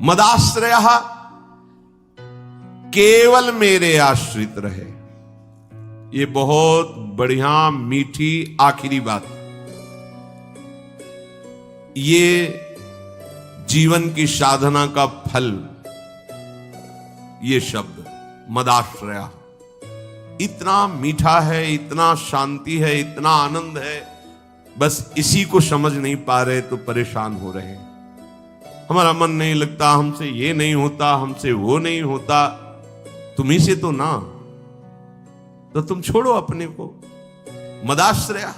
मदाश्रयः केवल मेरे आश्रित रहे। ये बहुत बढ़िया मीठी आखिरी बात। ये जीवन की साधना का फल, ये शब्द मदाश्रया इतना मीठा है, इतना शांति है, इतना आनंद है। बस इसी को समझ नहीं पा रहे तो परेशान हो रहे हैं। हमारा मन नहीं लगता, हमसे ये नहीं होता, हमसे वो नहीं होता। तुम्ही से तो ना, तो तुम छोड़ो अपने को, मदाश्रया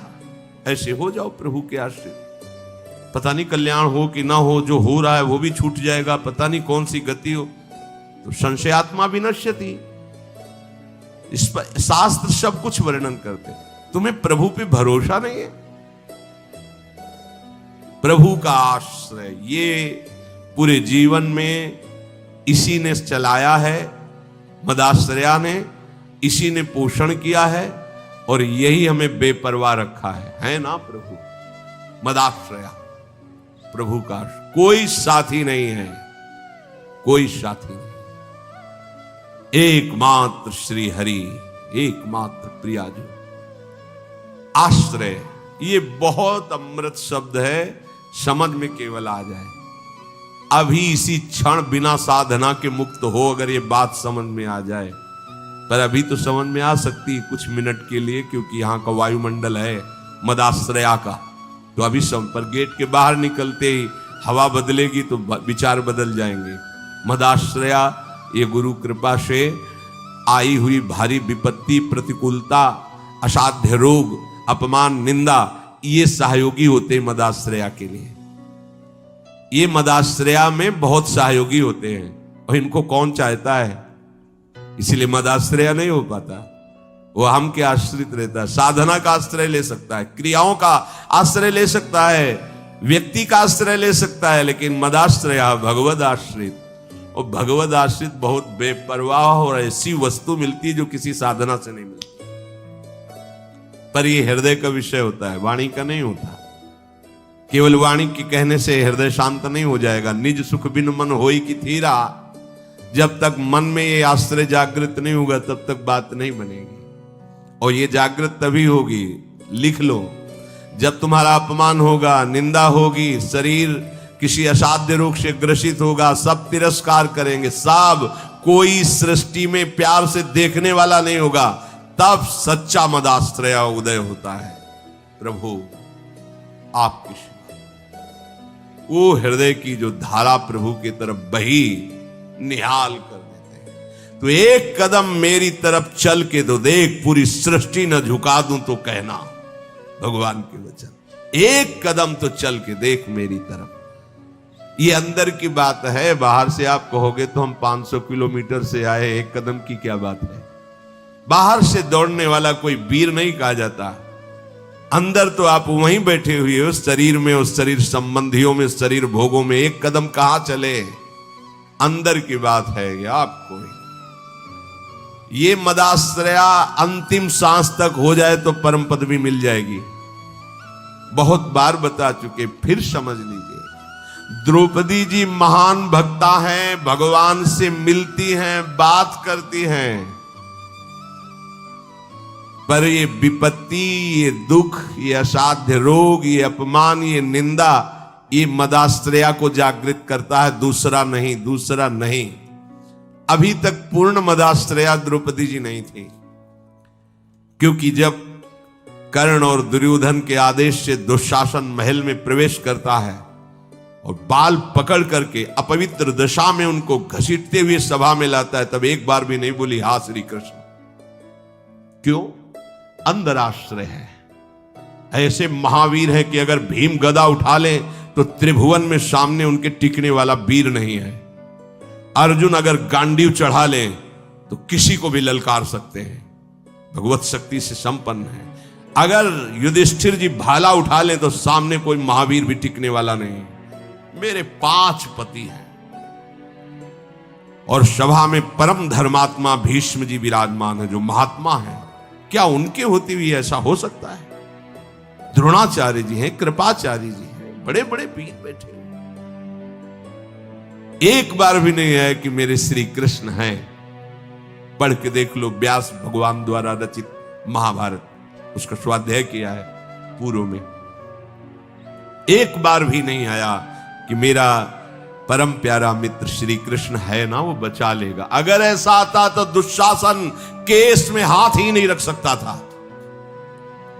ऐसे हो जाओ प्रभु के आश्रित। पता नहीं कल्याण हो कि ना हो, जो हो रहा है वो भी छूट जाएगा, पता नहीं कौन सी गति हो। तो संशयात्मा विनश्यति, इस पर शास्त्र सब कुछ वर्णन करते। तुम्हें प्रभु पे भरोसा नहीं है? प्रभु का आश्रय ये पूरे जीवन में इसी ने चलाया है, मदाश्रया ने, इसी ने पोषण किया है और यही हमें बेपरवाह रखा है ना प्रभु? मदाश्रया प्रभु का कोई साथी नहीं है, कोई साथी नहीं। एकमात्र श्री हरि, एकमात्र प्रियाजू। आश्रय ये बहुत अमृत शब्द है, समझ में केवल आ जाए। अभी इसी क्षण बिना साधना के मुक्त हो, अगर ये बात समझ में आ जाए। पर अभी तो समझ में आ सकती कुछ मिनट के लिए, क्योंकि यहाँ का वायुमंडल है मदाश्रया का। तो अभी सब पर गेट के बाहर निकलते ही हवा बदलेगी तो विचार बदल जाएंगे। मदाश्रया ये गुरु कृपा से आई हुई भारी विपत्ति, प्रतिकूलता, असाध्य रोग, अपमान, निंदा, ये सहयोगी होते मदाश्रया के लिए। ये मदाश्रया में बहुत सहयोगी होते हैं और इनको कौन चाहता है? इसलिए मदाश्रया नहीं हो पाता। वो हम के आश्रित रहता है, साधना का आश्रय ले सकता है, क्रियाओं का आश्रय ले सकता है, व्यक्ति का आश्रय ले सकता है, लेकिन मदाश्रया भगवद आश्रित। और भगवद आश्रित बहुत बेपरवाह और ऐसी वस्तु मिलती है जो किसी साधना से नहीं मिलती। पर ये हृदय का विषय होता है, वाणी का नहीं होता। केवल वाणी के कहने से हृदय शांत नहीं हो जाएगा। निज सुख बिन मन होई की थीरा, जब तक मन में ये आश्रय जागृत नहीं होगा तब तक बात नहीं बनेगी। और ये जागृत तभी होगी, लिख लो, जब तुम्हारा अपमान होगा, निंदा होगी, शरीर किसी असाध्य रोग से ग्रसित होगा, सब तिरस्कार करेंगे, सब, कोई सृष्टि में प्यार से देखने वाला नहीं होगा, तब सच्चा मदाश्रय उदय होता है। प्रभु आपकी सेवा, वो हृदय की जो धारा प्रभु की तरफ बही निहाल कर देते हैं। तो एक कदम मेरी तरफ चल के तो देख, पूरी सृष्टि न झुका दूं तो कहना, भगवान के वचन। एक कदम तो चल के देख मेरी तरफ। ये अंदर की बात है, बाहर से आप कहोगे तो हम 500 किलोमीटर से आए, एक कदम की क्या बात है। बाहर से दौड़ने वाला कोई वीर नहीं कहा जाता। अंदर तो आप वहीं बैठे हुए हो, शरीर में, उस शरीर संबंधियों में, शरीर भोगों में, एक कदम कहां चले। अंदर की बात है ये आपको। ये मदाश्रया अंतिम सांस तक हो जाए तो परम पद भी मिल जाएगी। बहुत बार बता चुके, फिर समझ लीजिए। द्रौपदी जी महान भक्ता हैं, भगवान से मिलती हैं, बात करती हैं, पर ये विपत्ति, ये दुख, ये असाध्य रोग, ये अपमान, ये निंदा, ये मदाश्रया को जागृत करता है, दूसरा नहीं, दूसरा नहीं। अभी तक पूर्ण मदाश्रया द्रौपदी जी नहीं थी, क्योंकि जब कर्ण और दुर्योधन के आदेश से दुशासन महल में प्रवेश करता है और बाल पकड़ करके अपवित्र दशा में उनको घसीटते हुए सभा में लाता है, तब एक बार भी नहीं बोली हा श्री कृष्ण। क्यों? अंदर आश्रय है। ऐसे महावीर है कि अगर भीम गदा उठा ले तो त्रिभुवन में सामने उनके टिकने वाला वीर नहीं है। अर्जुन अगर गांडीव चढ़ा ले तो किसी को भी ललकार सकते हैं, भगवत शक्ति से संपन्न है। अगर युधिष्ठिर जी भाला उठा ले तो सामने कोई महावीर भी टिकने वाला नहीं। मेरे 5 पति हैं और सभा में परम धर्मात्मा भीष्म जी विराजमान है, जो महात्मा है। क्या उनके होते हुए ऐसा हो सकता है? द्रोणाचार्य जी हैं, कृपाचार्य जी हैं, बड़े बड़े वीर बैठे। एक बार भी नहीं है कि मेरे श्री कृष्ण हैं। पढ़ के देख लो, व्यास भगवान द्वारा रचित महाभारत, उसका स्वाध्याय किया है पूर्व में। एक बार भी नहीं आया कि मेरा परम प्यारा मित्र श्री कृष्ण है ना, वो बचा लेगा। अगर ऐसा आता तो दुशासन केस में हाथ ही नहीं रख सकता था।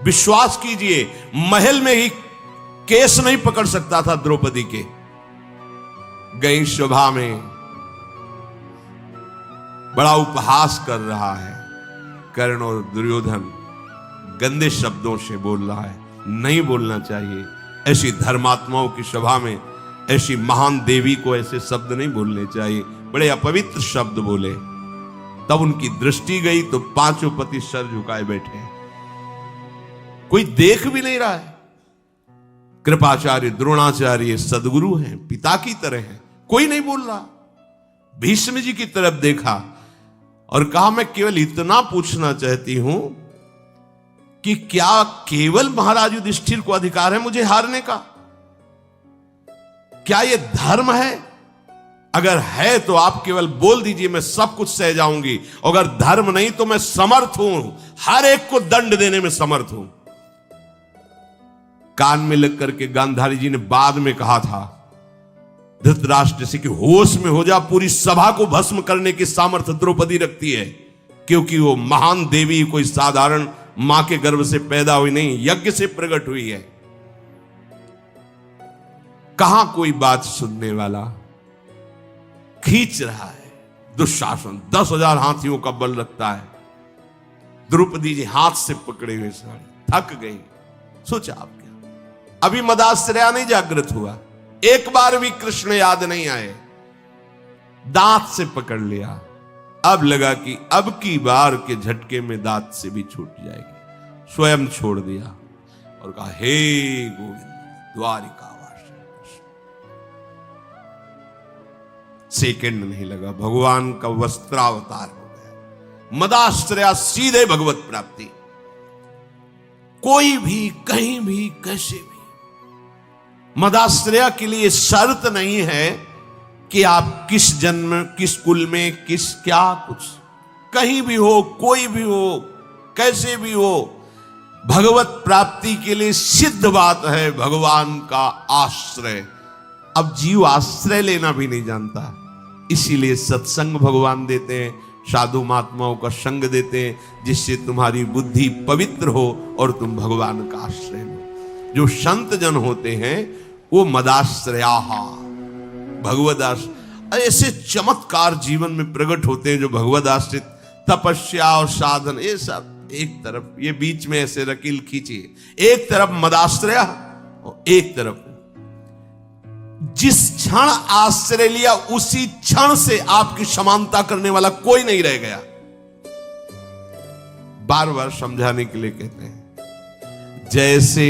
विश्वास कीजिए, महल में ही केस नहीं पकड़ सकता था द्रौपदी के। गई सभा में, बड़ा उपहास कर रहा है, कर्ण और दुर्योधन गंदे शब्दों से बोल रहा है। नहीं बोलना चाहिए, ऐसी धर्मात्माओं की सभा में ऐसी महान देवी को ऐसे शब्द नहीं बोलने चाहिए। बड़े अपवित्र शब्द बोले। तब उनकी दृष्टि गई तो पांचों पति सर झुकाए बैठे हैं, कोई देख भी नहीं रहा है। कृपाचार्य, द्रोणाचार्य सदगुरु हैं, पिता की तरह हैं, कोई नहीं बोल रहा। भीष्म जी की तरफ देखा और कहा, मैं केवल इतना पूछना चाहती हूं कि क्या केवल महाराज युधिष्ठिर को अधिकार है मुझे हारने का? क्या यह धर्म है? अगर है तो आप केवल बोल दीजिए, मैं सब कुछ सह जाऊंगी। अगर धर्म नहीं तो मैं समर्थ हूं, हर एक को दंड देने में समर्थ हूं। कान में लग करके गांधारी जी ने बाद में कहा था धृतराष्ट्र से कि होश में हो जा, पूरी सभा को भस्म करने की सामर्थ्य द्रौपदी रखती है, क्योंकि वो महान देवी कोई साधारण मां के गर्भ से पैदा हुई नहीं, यज्ञ से प्रकट हुई है। कहां कोई बात सुनने वाला? खींच रहा है दुशासन, 10,000 हाथियों का बल रखता है। द्रौपदी जी हाथ से पकड़े हुए साड़ी, थक गई। सोचा आप क्या, अभी मदाश्रया नहीं जागृत हुआ, एक बार भी कृष्ण याद नहीं आए, दांत से पकड़ लिया। अब लगा कि अब की बार के झटके में दांत से भी छूट जाएगी। स्वयं छोड़ दिया और कहा, हे गोविंद द्वारिका वासी। सेकंड नहीं लगा, भगवान का वस्त्रावतार हो गया। मदाश्रया सीधे भगवत प्राप्ति। कोई भी कहीं भी कैसे भी मदाश्रया के लिए शर्त नहीं है कि आप किस जन्म, किस कुल में, किस क्या कुछ, कहीं भी हो, कोई भी हो, कैसे भी हो, भगवत प्राप्ति के लिए सिद्ध बात है भगवान का आश्रय। अब जीव आश्रय लेना भी नहीं जानता, इसीलिए सत्संग भगवान देते हैं, साधु महात्माओं का संग देते हैं, जिससे तुम्हारी बुद्धि पवित्र हो और तुम भगवान का आश्रय लो। जो संत जन होते हैं वो मदाश्रया भगवदाश्रय, ऐसे चमत्कार जीवन में प्रकट होते हैं जो भगवदाश्रित, तपस्या और साधन, ये सब एक तरफ, ये बीच में ऐसे रकील खींचिए, एक तरफ मदाश्रया और एक तरफ जिस क्षण आश्रय लिया उसी क्षण से आपकी समानता करने वाला कोई नहीं रह गया। बार बार समझाने के लिए कहते हैं, जैसे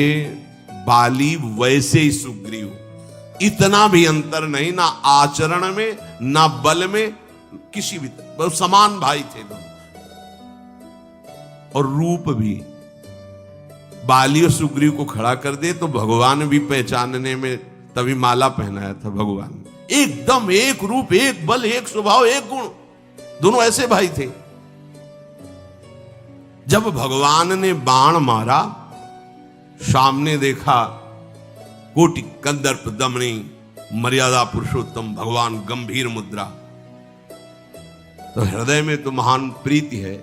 बाली वैसे ही सुग्रीव, इतना भी अंतर नहीं, ना आचरण में ना बल में, किसी भी तरह समान भाई थे दोनों। और रूप भी, बाली और सुग्रीव को खड़ा कर दे तो भगवान भी पहचानने में, तभी माला पहनाया था भगवान ने। एकदम एक रूप, एक बल, एक स्वभाव, एक गुण, दोनों ऐसे भाई थे। जब भगवान ने बाण मारा, सामने देखा कोटि कंदर्प दमनी मर्यादा पुरुषोत्तम भगवान गंभीर मुद्रा, तो हृदय में तो महान प्रीति है,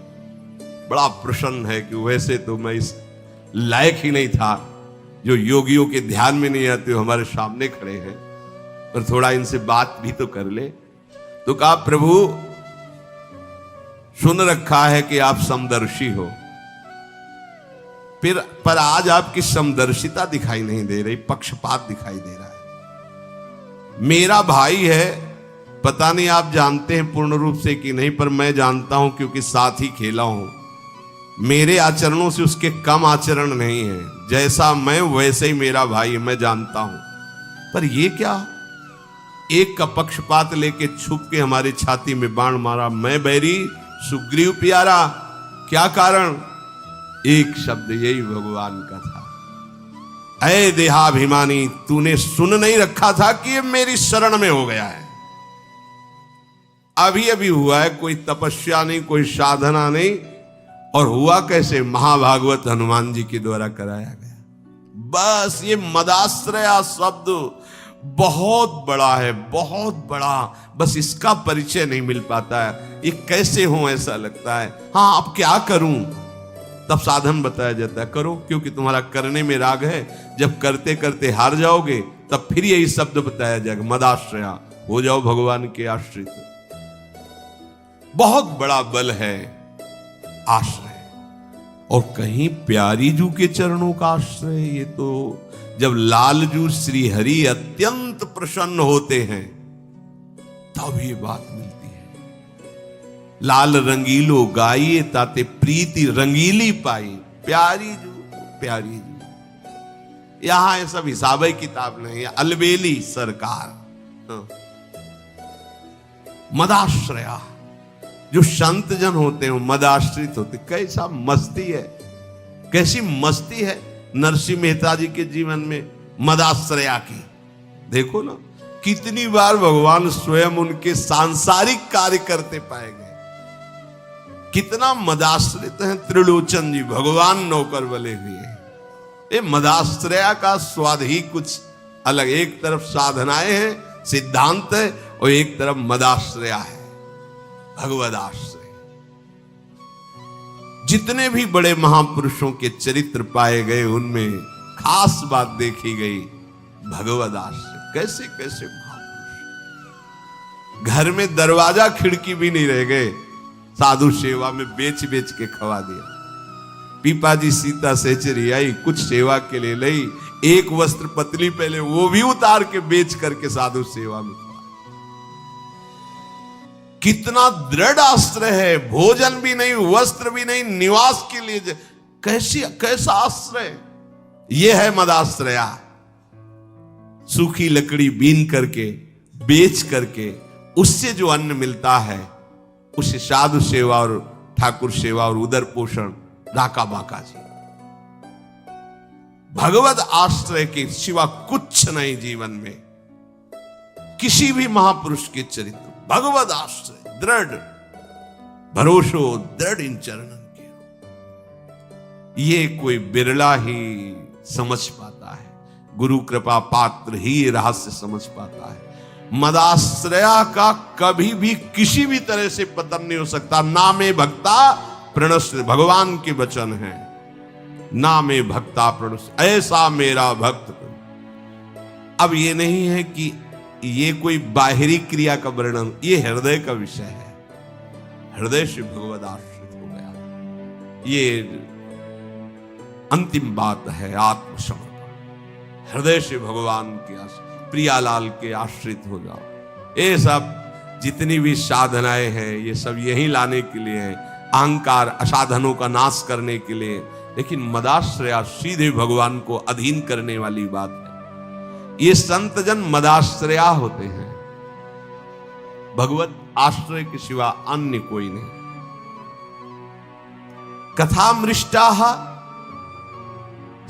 बड़ा प्रसन्न है कि वैसे तो मैं इस लायक ही नहीं था, जो योगियों के ध्यान में नहीं आते, हमारे सामने खड़े हैं, पर थोड़ा इनसे बात भी तो कर ले। तो कहा, प्रभु सुन रखा है कि आप समदर्शी हो, पर आज आपकी समदर्शिता दिखाई नहीं दे रही, पक्षपात दिखाई दे रहा है। मेरा भाई है, पता नहीं आप जानते हैं पूर्ण रूप से कि नहीं, पर मैं जानता हूं क्योंकि साथ ही खेला हूं। मेरे आचरणों से उसके कम आचरण नहीं है, जैसा मैं वैसे ही मेरा भाई, मैं जानता हूं। पर ये क्या, एक का पक्षपात लेके छुप के हमारी छाती में बाण मारा, मैं बैरी सुग्रीव प्यारा, क्या कारण? एक शब्द यही भगवान का था, ऐ देहाभिमानी, तूने सुन नहीं रखा था कि ये मेरी शरण में हो गया है, अभी अभी हुआ है, कोई तपस्या नहीं, कोई साधना नहीं। और हुआ कैसे? महाभागवत हनुमान जी के द्वारा कराया गया। बस ये मदाश्रया शब्द बहुत बड़ा है, बहुत बड़ा। बस इसका परिचय नहीं मिल पाता है। ये कैसे हो ऐसा लगता है। हाँ, अब क्या करूं? तब साधन बताया जाता है, करो, क्योंकि तुम्हारा करने में राग है। जब करते करते हार जाओगे तब फिर यही शब्द बताया जाएगा, मदाश्रया, हो जाओ भगवान के आश्रित। बहुत बड़ा बल है आश्रय। और कहीं प्यारी जू के चरणों का आश्रय। ये तो जब लालजू श्री हरि अत्यंत प्रसन्न होते हैं तब ये बात मिलती है। लाल रंगीलो गाइए ताते प्रीति रंगीली पाई, प्यारी जू, प्यारी जू। यहां ये सब हिसाब किताब नहीं, अलबेली सरकार। हाँ। मदाश्रया, जो संत जन होते हैं मदाश्रित होते। कैसा मस्ती है, कैसी मस्ती है नरसिंह मेहता जी के जीवन में मदाश्रया की। देखो ना, कितनी बार भगवान स्वयं उनके सांसारिक कार्य करते पाए गए। कितना मदाश्रित हैं त्रिलोचन जी, भगवान नौकर बले हुए। ये मदाश्रया का स्वाद ही कुछ अलग। एक तरफ साधनाएं हैं, सिद्धांत है, और एक तरफ मदाश्रया है, भगवद आश्रय। जितने भी बड़े महापुरुषों के चरित्र पाए गए उनमें खास बात देखी गई, भगवद आश्रय। कैसे कैसे महापुरुष, घर में दरवाजा खिड़की भी नहीं रह गए, साधु सेवा में बेच बेच के खवा दिया। पीपा जी सीता सेचरी आई, कुछ सेवा के लिए लाई, एक वस्त्र पतली पहले वो भी उतार के बेच करके साधु सेवा में। कितना दृढ़ आश्रय है, भोजन भी नहीं, वस्त्र भी नहीं, निवास के लिए कैसा आश्रय। यह है मदाश्रया। सूखी लकड़ी बीन करके, बेच करके, उससे जो अन्न मिलता है उसे साधु सेवा और ठाकुर सेवा और उदर पोषण डाका बाका जी। भगवत आश्रय के सिवा कुछ नहीं जीवन में। किसी भी महापुरुष के चरित्र, भगवत आश्रय, दृढ़ भरोसो दृढ़ इन चरणन के। ये कोई बिरला ही समझ पाता है, गुरु कृपा पात्र ही रहस्य समझ पाता है। मदाश्रया का कभी भी किसी भी तरह से पतन नहीं हो सकता। नामे भक्ता प्रणश्य, भगवान के वचन है, नामे भक्ता प्रणश्य, ऐसा मेरा भक्त। अब ये नहीं है कि ये कोई बाहरी क्रिया का वर्णन, ये हृदय का विषय है। हृदय से भगवद आश्रित हो गया, ये अंतिम बात है। आत्मसमर्पण, हृदय से भगवान के प्रियालाल के आश्रित हो जाओ। ये सब जितनी भी साधनाएं हैं ये सब यही लाने के लिए है, अहंकार असाधनों का नाश करने के लिए। लेकिन मदाश्रया सीधे भगवान को अधीन करने वाली बात है। ये संत जन मदाश्रया होते हैं, भगवत आश्रय के सिवा अन्य कोई नहीं। कथामृष्टाः,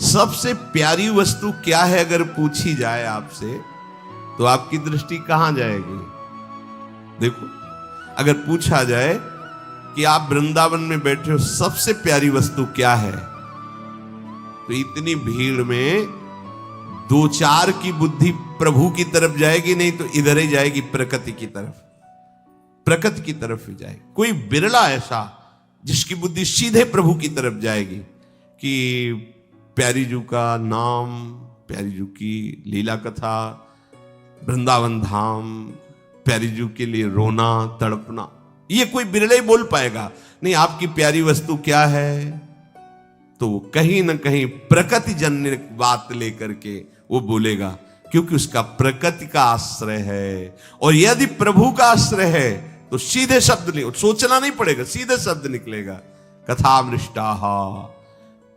सबसे प्यारी वस्तु क्या है अगर पूछी जाए आपसे तो आपकी दृष्टि कहां जाएगी? देखो, अगर पूछा जाए कि आप वृंदावन में बैठे हो, सबसे प्यारी वस्तु क्या है, तो इतनी भीड़ में दो चार की बुद्धि प्रभु की तरफ जाएगी, नहीं तो इधर ही जाएगी, प्रकृति की तरफ, प्रकृति की तरफ ही जाएगी। कोई बिरला ऐसा जिसकी बुद्धि सीधे प्रभु की तरफ जाएगी कि प्यारी जू का नाम, प्यारी जू की लीला कथा, वृंदावन धाम, प्यारी जू के लिए रोना तड़पना, ये कोई बिरले ही बोल पाएगा। नहीं, आपकी प्यारी वस्तु क्या है, तो कहीं ना कहीं प्रकृति जन्य बात लेकर के वो बोलेगा, क्योंकि उसका प्रकृति का आश्रय है। और यदि प्रभु का आश्रय है तो सीधे शब्द नहीं, सोचना नहीं पड़ेगा, सीधे शब्द निकलेगा। कथामृष्टाः,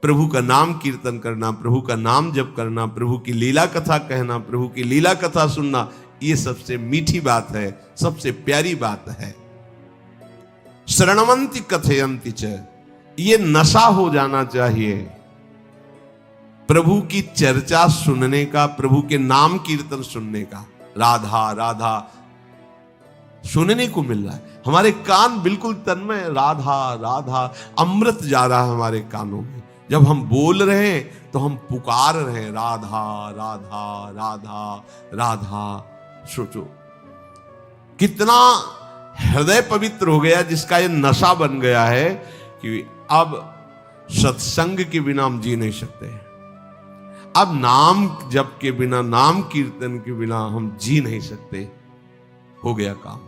प्रभु का नाम कीर्तन करना, प्रभु का नाम जप करना, प्रभु की लीला कथा कहना, प्रभु की लीला कथा सुनना, ये सबसे मीठी बात है, सबसे प्यारी बात है। शरणवंती कथयंती च, ये नशा हो जाना चाहिए प्रभु की चर्चा सुनने का, प्रभु के नाम कीर्तन सुनने का। राधा राधा, सुनने को मिल रहा है, हमारे कान बिल्कुल तन्मय, राधा राधा अमृत जा रहा है हमारे कानों में। जब हम बोल रहे हैं तो हम पुकार रहे हैं, राधा राधा राधा राधा। सोचो कितना हृदय पवित्र हो गया, जिसका ये नशा बन गया है कि अब सत्संग के बिना हम जी नहीं सकते, अब नाम जप के बिना, नाम कीर्तन के बिना हम जी नहीं सकते। हो गया काम।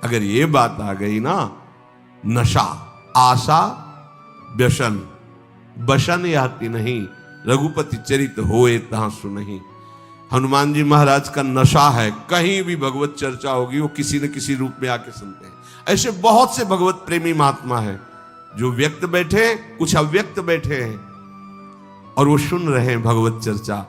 अगर ये बात आ गई ना, नशा आशा व्यसन बसन याति नहीं, रघुपति चरित होए तहां सुनहि। हनुमान जी महाराज का नशा है, कहीं भी भगवत चर्चा होगी वो किसी न किसी रूप में आके सुनते हैं। ऐसे बहुत से भगवत प्रेमी महात्मा हैं जो व्यक्त बैठे, कुछ अव्यक्त बैठे हैं और वो सुन रहे हैं भगवत चर्चा।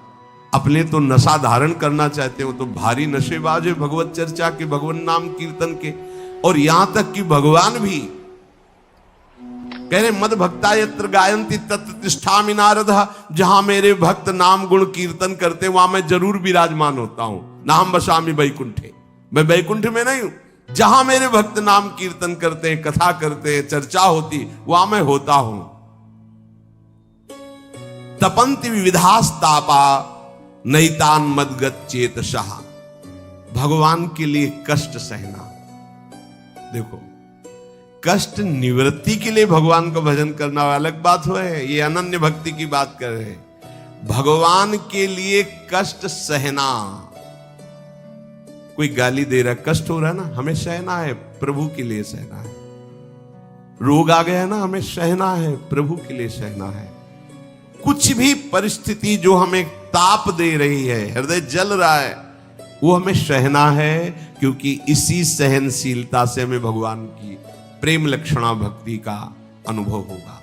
अपने तो नशा धारण करना चाहते हो तो भारी नशेबाज है भगवत चर्चा के, भगवान नाम कीर्तन के। और यहां तक कि भगवान भी कह रहे मद भक्ता यत्र गायन्ति तत्र तिष्ठामि नारद, जहां मेरे भक्त नाम गुण कीर्तन करते वहां मैं जरूर विराजमान होता हूं। नाम बसामि वैकुंठे, मैं वैकुंठ में नहीं हूं, जहां मेरे भक्त नाम कीर्तन करते हैं, कथा करते हैं, चर्चा होती, वहां मैं होता हूं। तपंति विविधास्तापा नैतान मदगत चेतसः, भगवान के लिए कष्ट सहना। देखो कष्ट निवृत्ति के लिए भगवान का भजन करना अलग बात है, ये अनन्य भक्ति की बात कर रहे हैं। भगवान के लिए कष्ट सहना, कोई गाली दे रहा है, कष्ट हो रहा है ना, हमें सहना है, प्रभु के लिए सहना है। रोग आ गया है ना, हमें सहना है, प्रभु के लिए सहना है। कुछ भी परिस्थिति जो हमें ताप दे रही है, हृदय जल रहा है, वो हमें सहना है, क्योंकि इसी सहनशीलता से हमें भगवान की प्रेम लक्षणा भक्ति का अनुभव होगा।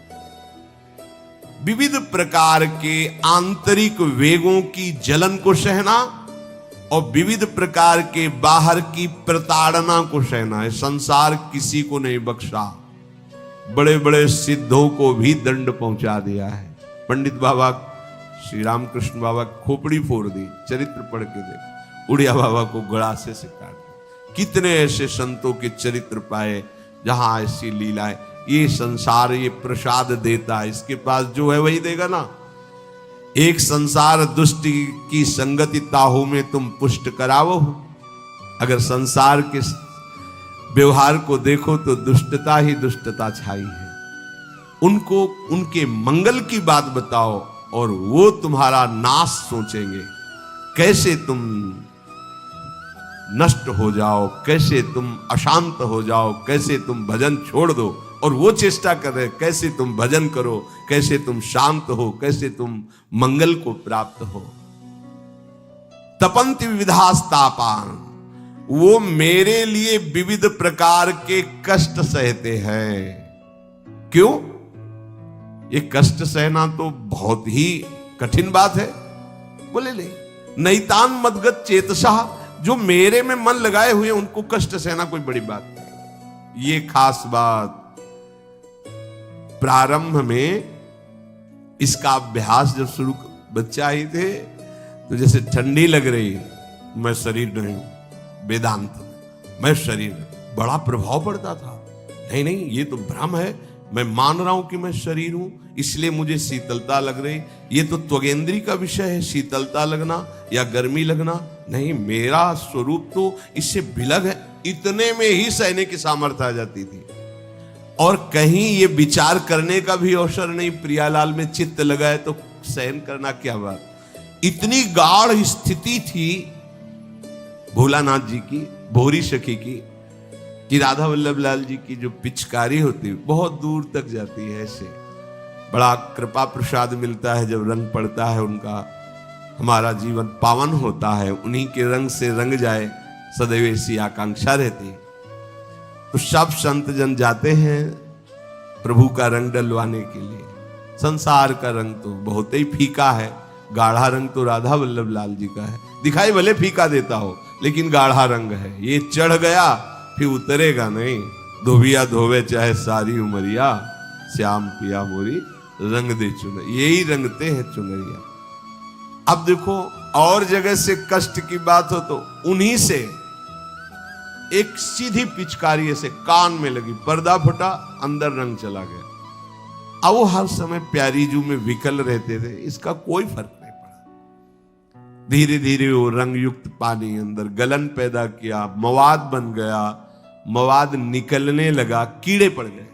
विविध प्रकार के आंतरिक वेगों की जलन को सहना और विविध प्रकार के बाहर की प्रताड़ना को सहना है। संसार किसी को नहीं बख्शा, बड़े बड़े सिद्धों को भी दंड पहुंचा दिया है। पंडित बाबा श्री रामकृष्ण बाबा खोपड़ी फोड़ दी, चरित्र पढ़ के देख। उड़िया बाबा को गड़ासे से काट दिया। कितने ऐसे संतों के चरित्र पाए जहां ऐसी लीलाएं। ये संसार ये प्रसाद देता है, इसके पास जो है वही देगा ना। एक संसार दुष्ट की संगति ताहू में तुम पुष्ट करावो। अगर संसार के व्यवहार को देखो तो दुष्टता ही दुष्टता छाई है। उनको उनके मंगल की बात बताओ और वो तुम्हारा नाश सोचेंगे, कैसे तुम नष्ट हो जाओ, कैसे तुम अशांत हो जाओ, कैसे तुम भजन छोड़ दो। और वो चेष्टा कर रहे कैसे तुम भजन करो, कैसे तुम शांत हो, कैसे तुम मंगल को प्राप्त हो। तपंति विविधास्तापान, वो मेरे लिए विविध प्रकार के कष्ट सहते हैं। क्यों? ये कष्ट सहना तो बहुत ही कठिन बात है। बोले ले नैतान मदगत चेतसः, जो मेरे में मन लगाए हुए उनको कष्ट सहना कोई बड़ी बात नहीं। ये खास बात प्रारंभ में इसका अभ्यास जब शुरू बच्चा ही थे तो जैसे ठंडी लग रही, मैं शरीर नहीं हूं, वेदांत मैं शरीर, बड़ा प्रभाव पड़ता था। नहीं नहीं, ये तो भ्रम है, मैं मान रहा हूं कि मैं शरीर हूं, इसलिए मुझे शीतलता लग रही। ये तो त्वगेंद्री का विषय है, शीतलता लगना या गर्मी लगना। नहीं, मेरा स्वरूप तो इससे भिलग है। इतने में ही सहने की सामर्थ्य आ जाती थी और कहीं ये विचार करने का भी अवसर नहीं। प्रियालाल में चित्त लगाए तो सहन करना क्या बात। इतनी गाढ़ स्थिति थी भोलानाथ जी की, भोरी सखी की, कि राधा वल्लभ लाल जी की जो पिचकारी होती है बहुत दूर तक जाती है। ऐसे बड़ा कृपा प्रसाद मिलता है जब रंग पड़ता है उनका, हमारा जीवन पावन होता है। उन्हीं के रंग से रंग जाए सदैव ऐसी आकांक्षा रहती है। तो सब संत जन जाते हैं प्रभु का रंग डलवाने के लिए। संसार का रंग तो बहुत ही फीका है, गाढ़ा रंग तो राधा वल्लभ लाल जी का है। दिखाई भले फीका देता हो लेकिन गाढ़ा रंग है। ये चढ़ गया फिर उतरेगा नहीं। धोबिया धोवे चाहे सारी उमरिया, श्याम पिया मोरी रंग दे चुनर, यही रंगते हैं चुनरिया। अब देखो और जगह से कष्ट की बात हो तो उन्हीं से एक सीधी पिचकारी ऐसे कान में लगी, पर्दा फटा, अंदर रंग चला गया। अब वो हर समय प्यारी जू में विकल रहते थे, इसका कोई फर्क नहीं पड़ा। धीरे धीरे वो रंग युक्त पानी अंदर गलन पैदा किया, मवाद बन गया, मवाद निकलने लगा, कीड़े पड़ गए।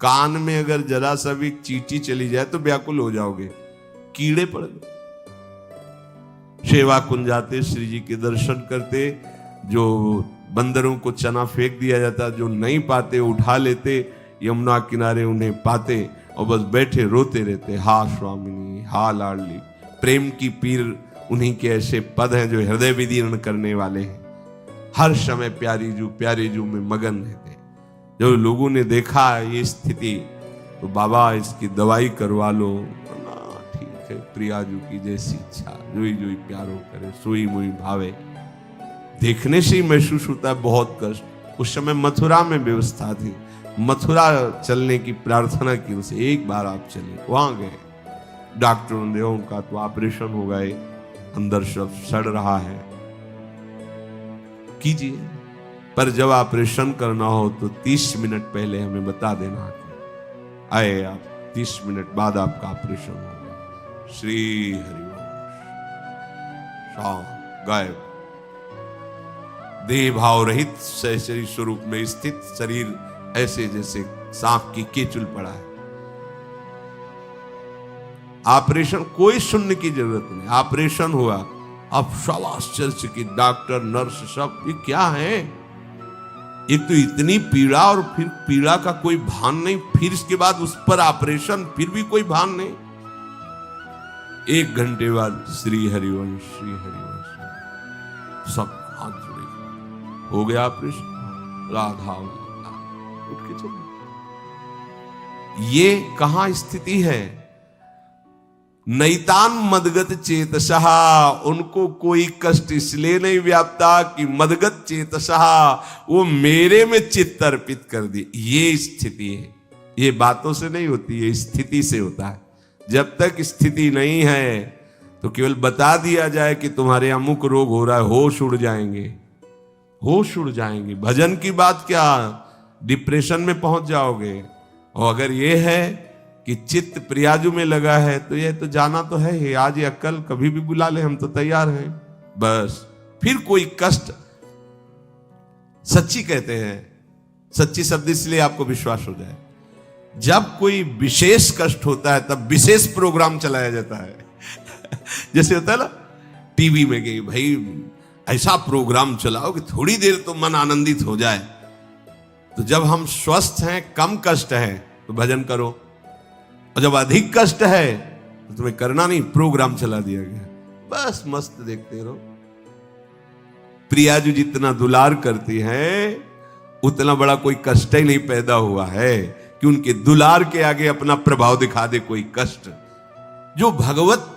कान में अगर जरा सा भी चींटी चली जाए तो व्याकुल हो जाओगे, कीड़े पड़ गए। सेवा कुंज जाते, श्री जी के दर्शन करते, जो बंदरों को चना फेंक दिया जाता, जो नहीं पाते उठा लेते, यमुना किनारे उन्हें पाते और बस बैठे रोते रहते, हा स्वामिनी, हा लाडली। प्रेम की पीर उन्हीं के ऐसे पद हैं जो हृदय विदीर्ण करने वाले हैं। हर समय प्यारी जू में मगन रहते। जो लोगों ने देखा ये स्थिति, तो बाबा इसकी दवाई करवा लो। ठीक है, प्रियाजू की जैसी इच्छा, जोई जोई प्यारो करे, सोई मोई भावे। देखने से ही महसूस होता है बहुत कष्ट। उस समय मथुरा में व्यवस्था थी, मथुरा चलने की प्रार्थना की उनसे, एक बार आप चले। वहां गए, डॉक्टरों ने उनका तो ऑपरेशन हो गए, अंदर सब सड़ रहा है, कीजिए, पर जब ऑपरेशन करना हो तो 30 मिनट पहले हमें बता देना, आए आप 30 मिनट बाद आपका ऑपरेशन होगा। श्री हरिवंश गायब, देह भाव रहित शरीर स्वरूप में स्थित, शरीर ऐसे जैसे सांप की केचुल पड़ा है। ऑपरेशन, कोई सुनने की जरूरत नहीं, ऑपरेशन हुआ। अब सब आश्चर्यचकित, डॉक्टर नर्स सब, ये क्या है? एक तो इतनी पीड़ा और फिर पीड़ा का कोई भान नहीं, फिर इसके बाद उस पर ऑपरेशन, फिर भी कोई भान नहीं। 1 घंटे बाद श्री हरिवंश सब हाथ जुड़े, हो गया ऑपरेशन, राधा उठ के चले। ये कहां स्थिति है? नैतान मदगत चेतसः, उनको कोई कष्ट इसलिए नहीं व्यापता कि मदगत चेतसः, वो मेरे में चित्त अर्पित कर दी। ये स्थिति है, ये बातों से नहीं होती, ये स्थिति से होता है। जब तक स्थिति नहीं है तो केवल बता दिया जाए कि तुम्हारे अमुक रोग हो रहा है, होश उड़ जाएंगे, होश उड़ जाएंगे। भजन की बात क्या, डिप्रेशन में पहुंच जाओगे। और अगर ये है कि चित्त प्रियाजू में लगा है, तो ये तो जाना तो है ही, आज या कल कभी भी बुला ले, हम तो तैयार हैं। बस फिर कोई कष्ट, सच्ची कहते हैं, सच्ची शब्द इसलिए आपको विश्वास हो जाए, जब कोई विशेष कष्ट होता है तब विशेष प्रोग्राम चलाया जाता है। जैसे होता है ना टीवी में, कि भाई ऐसा प्रोग्राम चलाओ कि थोड़ी देर तो मन आनंदित हो जाए। तो जब हम स्वस्थ हैं, कम कष्ट है, तो भजन करो, और जब अधिक कष्ट है तो तुम्हें करना नहीं, प्रोग्राम चला दिया गया, बस मस्त देखते रहो। प्रियाजू जितना दुलार करती हैं, उतना बड़ा कोई कष्ट ही नहीं पैदा हुआ है कि उनके दुलार के आगे अपना प्रभाव दिखा दे कोई कष्ट। जो भगवत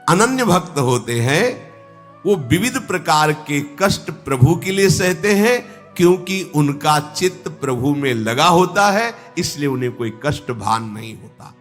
अनन्य भक्त होते हैं, वो विविध प्रकार के कष्ट प्रभु के लिए सहते हैं, क्योंकि उनका चित्त प्रभु में लगा होता है, इसलिए उन्हें कोई कष्ट भान नहीं होता।